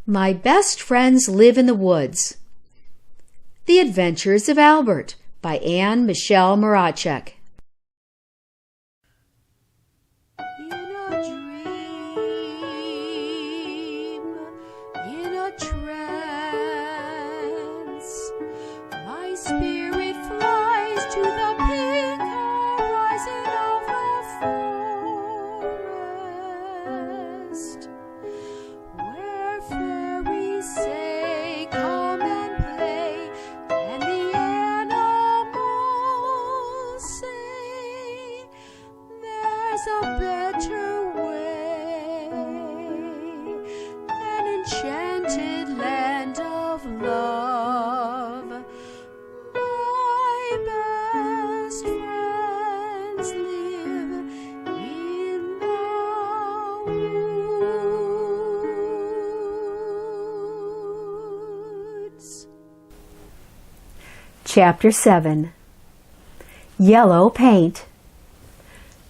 My Best Friends Live in the Woods. The Adventures of Albert by Anne Michelle Moracek. In a trance, my spirit flies to the pink horizon of the forest, where fairies say, "Come and play," and the animals say, "There's a better way." An enchanted land of love, my best friends live in the woods. Chapter 7. Yellow Paint.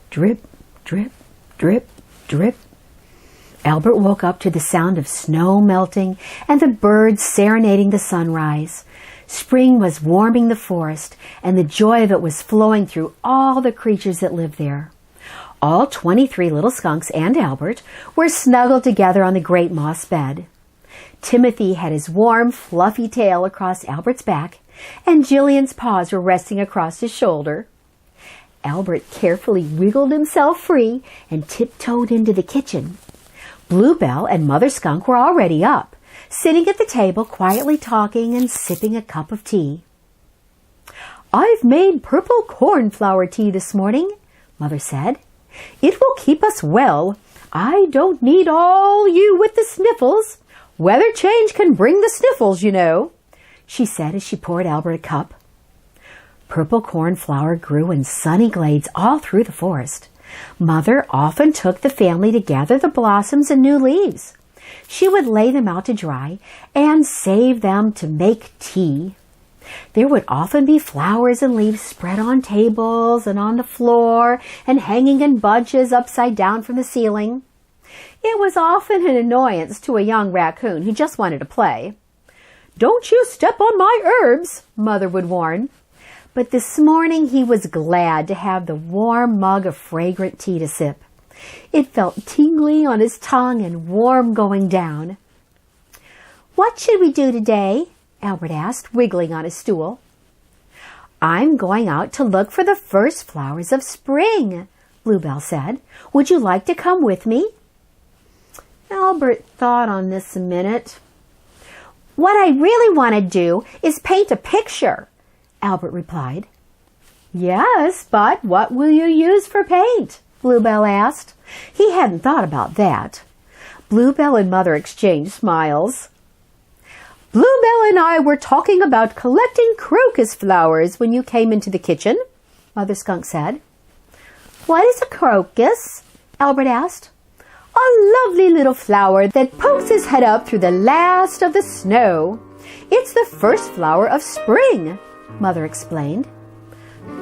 Drip, drip, drip, drip. Albert woke up to the sound of snow melting and the birds serenading the sunrise. Spring was warming the forest, and the joy of it was flowing through all the creatures that lived there. All 23 little skunks and Albert were snuggled together on the great moss bed. Timothy had his warm, fluffy tail across Albert's back, and Jillian's paws were resting across his shoulder. Albert carefully wiggled himself free and tiptoed into the kitchen. Bluebell and Mother Skunk were already up, sitting at the table quietly talking and sipping a cup of tea. "I've made purple cornflower tea this morning," Mother said. "It will keep us well. I don't need all you with the sniffles. Weather change can bring the sniffles, you know," she said as she poured Albert a cup. Purple cornflower grew in sunny glades all through the forest. Mother often took the family to gather the blossoms and new leaves. She would lay them out to dry and save them to make tea. There would often be flowers and leaves spread on tables and on the floor and hanging in bunches upside down from the ceiling. It was often an annoyance to a young raccoon who just wanted to play. "Don't you step on my herbs," Mother would warn. But this morning he was glad to have the warm mug of fragrant tea to sip. It felt tingly on his tongue and warm going down. "What should we do today?" Albert asked, wiggling on his stool. "I'm going out to look for the first flowers of spring," Bluebell said. "Would you like to come with me?" Albert thought on this a minute. "What I really want to do is paint a picture," Albert replied. "Yes, but what will you use for paint?" Bluebell asked. He hadn't thought about that. Bluebell and Mother exchanged smiles. "Bluebell and I were talking about collecting crocus flowers when you came into the kitchen," Mother Skunk said. "What is a crocus?" Albert asked. "A lovely little flower that pokes his head up through the last of the snow. It's the first flower of spring," Mother explained.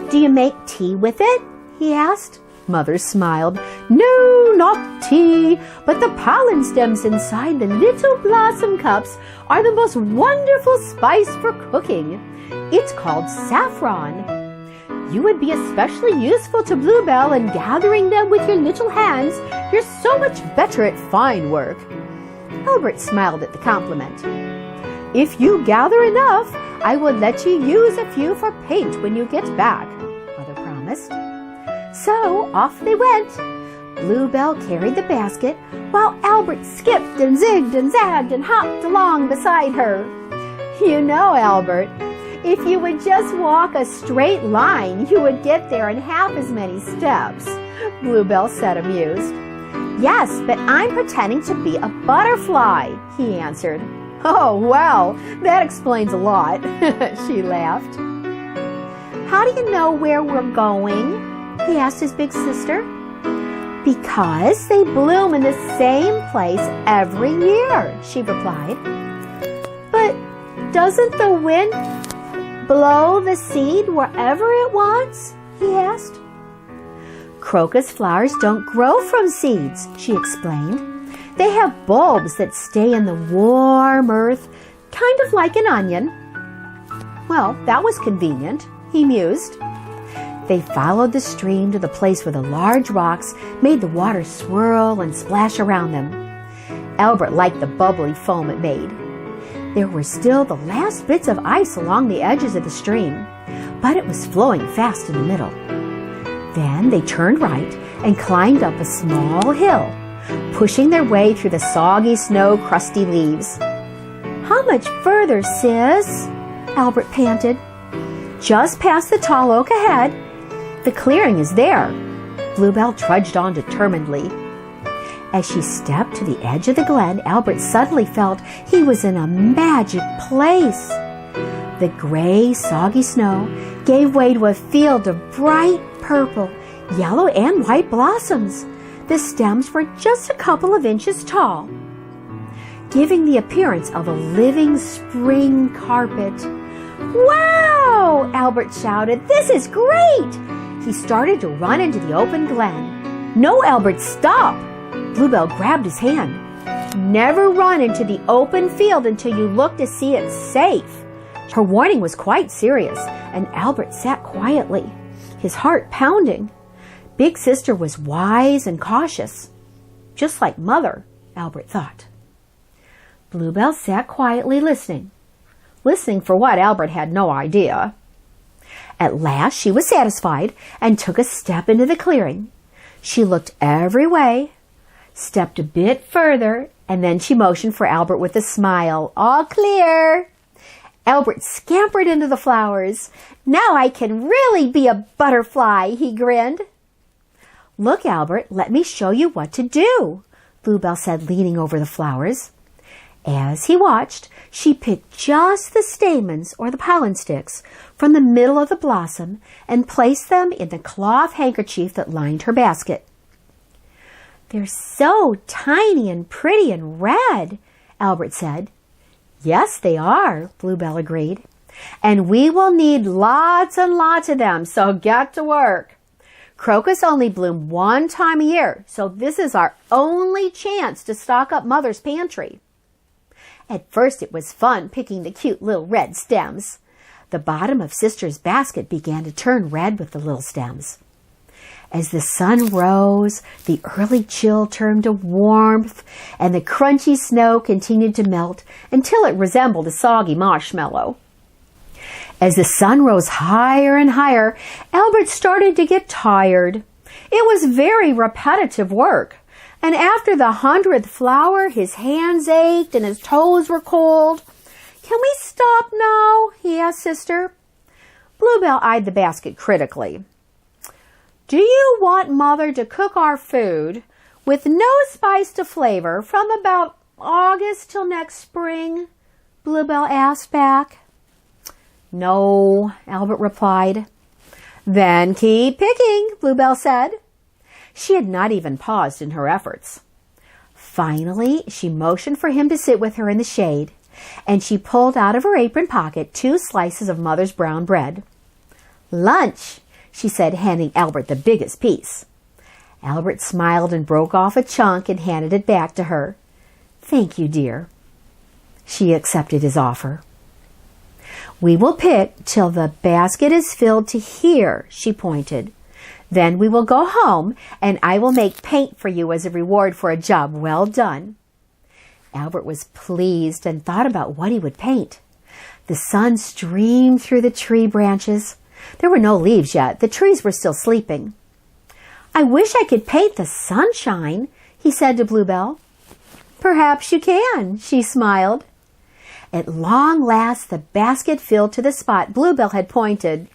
"Do you make tea with it?" he asked. Mother smiled. "No, not tea, but the pollen stems inside the little blossom cups are the most wonderful spice for cooking. It's called saffron. You would be especially useful to Bluebell in gathering them with your little hands. You're so much better at fine work." Albert smiled at the compliment. "If you gather enough, I will let you use a few for paint when you get back," Mother promised. So off they went. Bluebell carried the basket, while Albert skipped and zigged and zagged and hopped along beside her. "You know, Albert, if you would just walk a straight line, you would get there in half as many steps," Bluebell said, amused. "Yes, but I'm pretending to be a butterfly," he answered. "Oh, well, that explains a lot," she laughed. "How do you know where we're going?" he asked his big sister. "Because they bloom in the same place every year," she replied. "But doesn't the wind blow the seed wherever it wants?" he asked. "Crocus flowers don't grow from seeds," she explained. They have bulbs that stay in the warm earth, kind of like an onion. Well, that was convenient, he mused. They followed the stream to the place where the large rocks made the water swirl and splash around them. Albert liked the bubbly foam it made. There were still the last bits of ice along the edges of the stream, but it was flowing fast in the middle. Then they turned right and climbed up a small hill, pushing their way through the soggy snow-crusty leaves. "How much further, sis?" Albert panted. "Just past the tall oak ahead. The clearing is there." Bluebell trudged on determinedly. As she stepped to the edge of the glen, Albert suddenly felt he was in a magic place. The gray, soggy snow gave way to a field of bright purple, yellow, and white blossoms. The stems were just a couple of inches tall, giving the appearance of a living spring carpet. "Wow!" Albert shouted. "This is great!" He started to run into the open glen. "No, Albert, stop!" Bluebell grabbed his hand. "Never run into the open field until you look to see it's safe." Her warning was quite serious, and Albert sat quietly, his heart pounding. Big Sister was wise and cautious, just like Mother, Albert thought. Bluebell sat quietly listening for what Albert had no idea. At last she was satisfied and took a step into the clearing. She looked every way, stepped a bit further, and then she motioned for Albert with a smile. "All clear!" Albert scampered into the flowers. "Now I can really be a butterfly," he grinned. "Look, Albert, let me show you what to do," Bluebell said, leaning over the flowers. As he watched, she picked just the stamens or the pollen sticks from the middle of the blossom and placed them in the cloth handkerchief that lined her basket. "They're so tiny and pretty and red," Albert said. "Yes, they are," Bluebell agreed. "And we will need lots and lots of them, so get to work. Crocus only bloom one time a year, so this is our only chance to stock up Mother's pantry." At first it was fun picking the cute little red stems. The bottom of Sister's basket began to turn red with the little stems. As the sun rose, the early chill turned to warmth, and the crunchy snow continued to melt until it resembled a soggy marshmallow. As the sun rose higher and higher, Albert started to get tired. It was very repetitive work, and after the 100th flower, his hands ached and his toes were cold. "Can we stop now?" he asked Sister. Bluebell eyed the basket critically. "Do you want Mother to cook our food with no spice to flavor from about August till next spring?" Bluebell asked back. "No," Albert replied. "Then keep picking," Bluebell said. She had not even paused in her efforts. Finally, she motioned for him to sit with her in the shade, and she pulled out of her apron pocket 2 slices of Mother's brown bread. "Lunch," she said, handing Albert the biggest piece. Albert smiled and broke off a chunk and handed it back to her. "Thank you, dear." She accepted his offer. "We will pick till the basket is filled to here," she pointed. "Then we will go home, and I will make paint for you as a reward for a job well done." Albert was pleased and thought about what he would paint. The sun streamed through the tree branches. There were no leaves yet. The trees were still sleeping. "I wish I could paint the sunshine," he said to Bluebell. "Perhaps you can," she smiled. At long last, the basket filled to the spot Bluebell had pointed,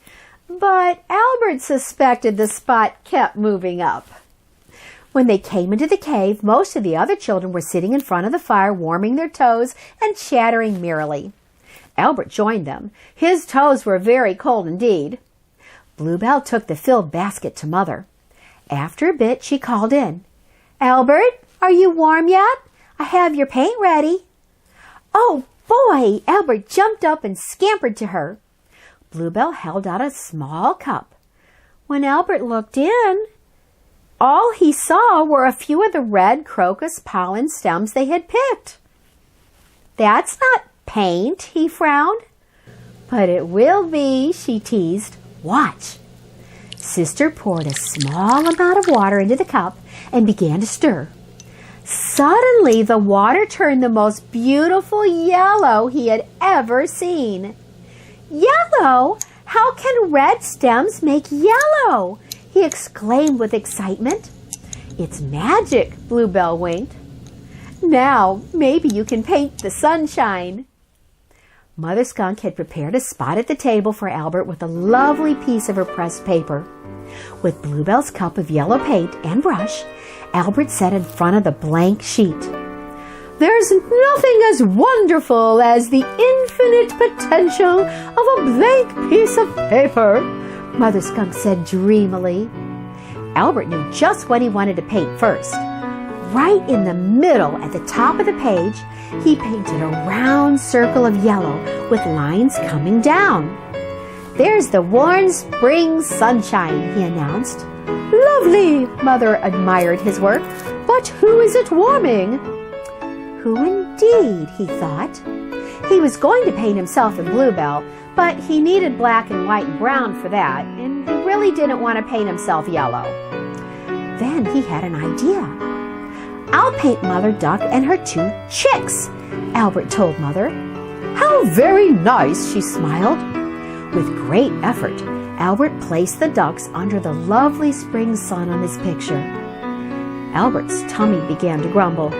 but Albert suspected the spot kept moving up. When they came into the cave, most of the other children were sitting in front of the fire, warming their toes and chattering merrily. Albert joined them. His toes were very cold indeed. Bluebell took the filled basket to Mother. After a bit, she called in, "Albert, are you warm yet? I have your paint ready." "Oh, boy!" Albert jumped up and scampered to her. Bluebell held out a small cup. When Albert looked in, all he saw were a few of the red crocus pollen stems they had picked. "That's not paint," he frowned. "But it will be," she teased. "Watch." Sister poured a small amount of water into the cup and began to stir. Suddenly, the water turned the most beautiful yellow he had ever seen. "Yellow? How can red stems make yellow?" he exclaimed with excitement. "It's magic," Bluebell winked. "Now, maybe you can paint the sunshine." Mother Skunk had prepared a spot at the table for Albert with a lovely piece of her pressed paper. With Bluebell's cup of yellow paint and brush, Albert sat in front of the blank sheet. "There's nothing as wonderful as the infinite potential of a blank piece of paper," Mother Skunk said dreamily. Albert knew just what he wanted to paint first. Right in the middle, at the top of the page, he painted a round circle of yellow with lines coming down. "There's the warm spring sunshine," he announced. "Lovely," Mother admired his work. "But who is it warming?" Who indeed, he thought. He was going to paint himself in Bluebell, but he needed black and white and brown for that, and he really didn't want to paint himself yellow. Then he had an idea. "I'll paint Mother Duck and her 2 chicks," Albert told Mother. "How very nice," she smiled. With great effort, Albert placed the ducks under the lovely spring sun on his picture. Albert's tummy began to grumble.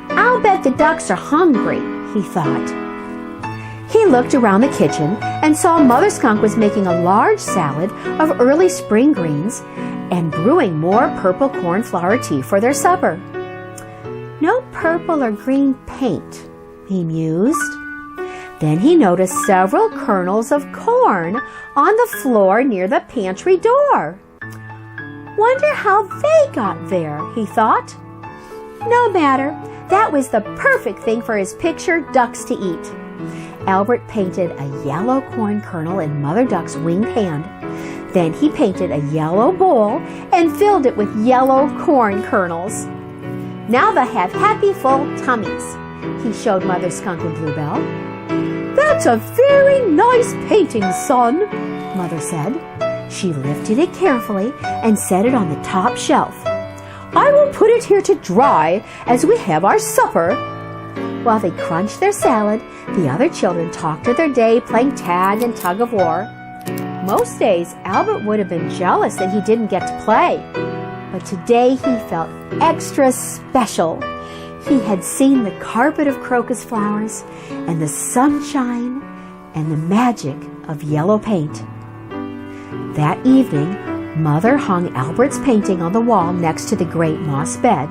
"I'll bet the ducks are hungry," he thought. He looked around the kitchen and saw Mother Skunk was making a large salad of early spring greens and brewing more purple cornflower tea for their supper. "No purple or green paint," he mused. Then he noticed several kernels of corn on the floor near the pantry door. "Wonder how they got there," he thought. No matter, that was the perfect thing for his picture, ducks to eat. Albert painted a yellow corn kernel in Mother Duck's winged hand. Then he painted a yellow bowl and filled it with yellow corn kernels. "Now they'll have happy, full tummies," he showed Mother Skunk and Bluebell. "That's a very nice painting, son," Mother said. She lifted it carefully and set it on the top shelf. "I will put it here to dry as we have our supper." While they crunched their salad, the other children talked of their day playing tag and tug of war. Most days, Albert would have been jealous that he didn't get to play. But today he felt extra special. He had seen the carpet of crocus flowers and the sunshine and the magic of yellow paint. That evening, Mother hung Albert's painting on the wall next to the great moss bed.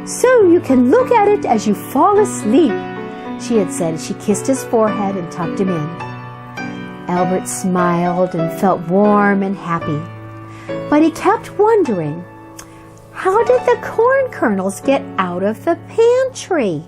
"So you can look at it as you fall asleep," she had said as she kissed his forehead and tucked him in. Albert smiled and felt warm and happy. But he kept wondering, how did the corn kernels get out of the pantry?